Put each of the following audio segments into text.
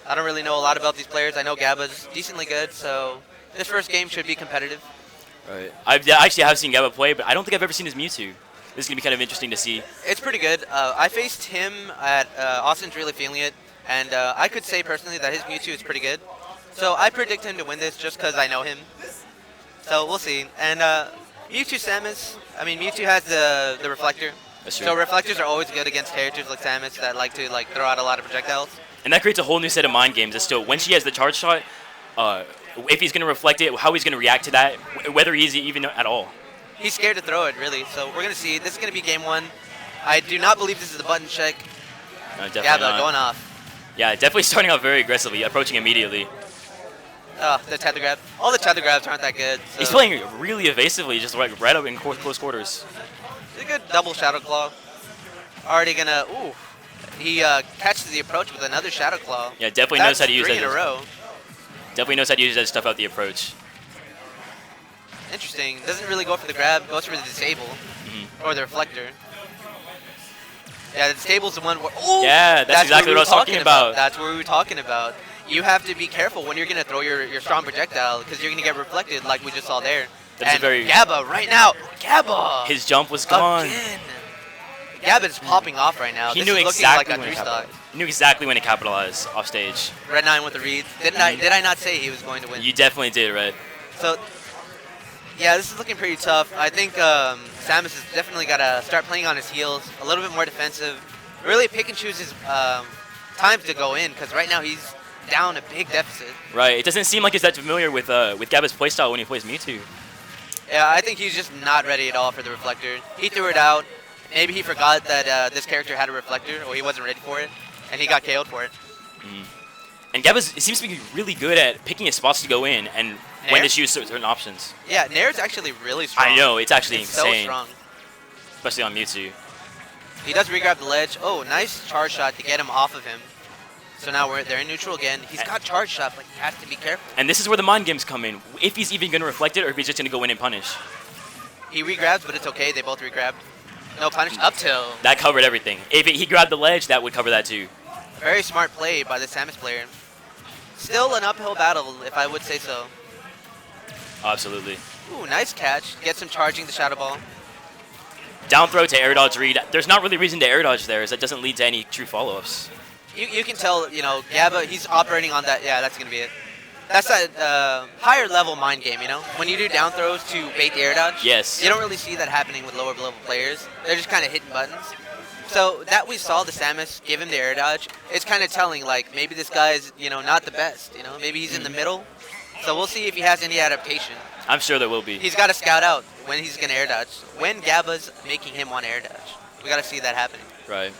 I don't really know a lot about these players. I know Gabbah's decently good, so this first game should be competitive. Right. I actually have seen Gabbah play, but I don't think I've ever seen his Mewtwo. This is going to be kind of interesting to see. It's pretty good. I faced him at Austin's really feeling it, and I could say personally that his Mewtwo is pretty good. So I predict him to win this just because I know him. So we'll see. And Mewtwo Samus, I mean Mewtwo has the reflector. That's true. So reflectors are always good against characters like Samus that like to throw out a lot of projectiles. And that creates a whole new set of mind games. As still, when she has the charge shot, if he's going to reflect it, how he's going to react to that, whether he's even at all. He's scared to throw it, really. So we're going to see. This is going to be game one. I do not believe this is a button check. No, definitely Gabbah not. going off. Yeah, definitely starting out very aggressively, approaching immediately. The tether grab. All the tether grabs aren't that good. So. He's playing really evasively, just like right up in close quarters. It's a good double Shadow Claw. Already going to... Ooh. He catches the approach with another Shadow Claw. Yeah, definitely knows how to use that. 3 in a row. Definitely knows how to use that stuff out the approach. Interesting. Doesn't really go for the grab. Goes for the disable. Or the reflector. Yeah, the disable's the one where... Ooh, yeah, that's exactly what I was talking about. That's what we were talking about. You have to be careful when you're going to throw your strong projectile because you're going to get reflected like we just saw there. That's and Gabbah right now. Gabbah! His jump was gone. Again. Gabbah is popping off right now. He this knew is exactly looking like a 3-stock. He knew exactly when to capitalize off stage. Red 9 with the read. Did I not say he was going to win? You definitely did, Red. So, yeah, this is looking pretty tough. I think Samus has definitely got to start playing on his heels, a little bit more defensive. Really pick and choose his times to go in, because right now he's down a big deficit. Right. It doesn't seem like he's that familiar with Gabbah's playstyle when he plays Mewtwo. Yeah, I think he's just not ready at all for the reflector. He threw it out. Maybe he forgot that this character had a reflector, or he wasn't ready for it, and he got KO'd for it. And Gabbah seems to be really good at picking his spots to go in and when to choose certain options. Yeah, Nair's actually really strong. I know, it's actually insane. So strong. Especially on Mewtwo. He does regrab the ledge. Oh, nice charge shot to get him off of him. So now they're in neutral again. He's got charge shot, but he has to be careful. And this is where the mind games come in. If he's even going to reflect it or if he's just going to go in and punish. He regrabs, but it's okay. They both regrabbed. No punish. Up tilt. That covered everything. If he grabbed the ledge, that would cover that too. Very smart play by the Samus player. Still an uphill battle, if I would say so. Absolutely. Ooh, nice catch. Gets him charging the Shadow Ball. Down throw to air dodge read. There's not really reason to air dodge there, as that doesn't lead to any true follow-ups. You can tell, you know, Gabbah, he's operating on that. Yeah, that's going to be it. That's that higher level mind game, you know? When you do down throws to bait the air dodge. Yes. You don't really see that happening with lower level players. They're just kind of hitting buttons. So that we saw the Samus give him the air dodge, it's kind of telling, like, maybe this guy is, you know, not the best, you know? Maybe he's in the middle. So we'll see if he has any adaptation. I'm sure there will be. He's got to scout out when he's going to air dodge. When Gabbah's making him want to air dodge. We got to see that happening. Right.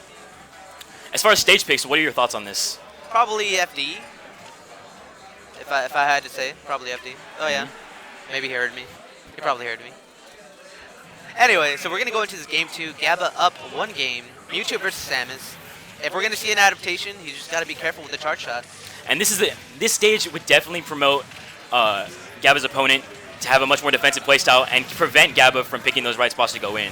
As far as stage picks, what are your thoughts on this? Probably FD. If I had to say, probably FD. Oh, yeah. Maybe he heard me. He probably heard me. Anyway, so we're going to go into this game 2. Gabbah up 1 game. Mewtwo versus Samus. If we're going to see an adaptation, you just got to be careful with the charge shot. And this stage would definitely promote Gabbah's opponent to have a much more defensive playstyle and prevent Gabbah from picking those right spots to go in.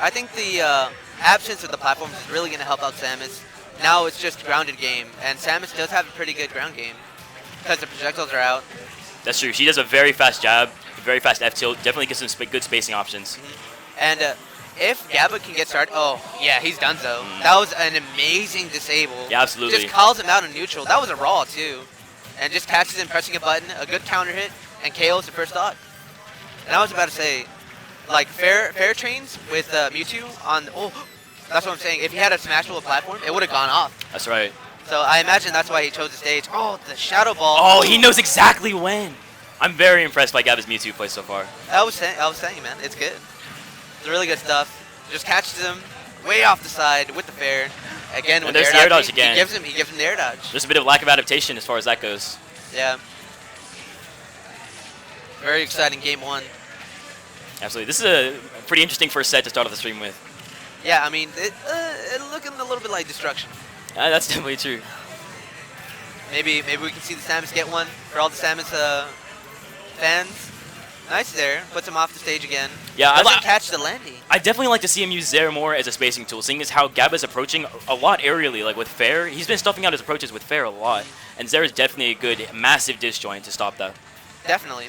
I think the absence of the platforms is really going to help out Samus. Now it's just grounded game, and Samus does have a pretty good ground game because the projectiles are out. That's true. She does a very fast jab, very fast F-tilt, definitely gives some good spacing options. And if Gabbah can get started, oh, yeah, he's done so. That was an amazing disable. Yeah, absolutely. Just calls him out in neutral. That was a raw, too. And just catches him pressing a button, a good counter hit, and KOs the first stock. And I was about to say, like, fair trains with Mewtwo on, that's what I'm saying. If he had a smashable platform, it would have gone off. That's right. So I imagine that's why he chose the stage. Oh, the Shadow Ball. Oh, he knows exactly when. I'm very impressed by Gabbah's Mewtwo play so far. I was saying, man, it's good. It's really good stuff. Just catches him way off the side with the fair. Again, with there's the the air dodge again. He gives him the air dodge. There's a bit of lack of adaptation as far as that goes. Yeah. Very exciting game 1. Absolutely. This is a pretty interesting first set to start off the stream with. Yeah, I mean, it's looking a little bit like destruction. That's definitely true. Maybe we can see the Samus get one for all the Samus fans. Nice there. Puts him off the stage again. Yeah, Doesn't catch the landing. I definitely like to see him use Zare more as a spacing tool, seeing as how Gabbah's approaching a lot aerially, like with Fair. He's been stuffing out his approaches with Fair a lot, and Zare is definitely a good, massive disjoint to stop that. Definitely.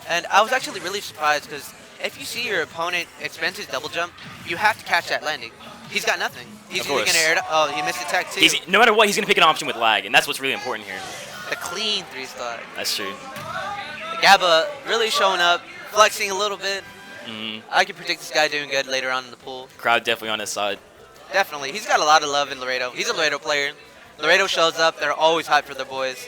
And I was actually really surprised because if you see your opponent expend his double jump, you have to catch that landing. He's got nothing. He's Of either going course. to air it. Oh, he missed the tech too. No matter what, he's going to pick an option with lag, and that's what's really important here. The clean 3-star. That's true. Gabbah really showing up, flexing a little bit. Mm-hmm. I can predict this guy doing good later on in the pool. Crowd definitely on his side. Definitely. He's got a lot of love in Laredo. He's a Laredo player. Laredo shows up. They're always hyped for their boys.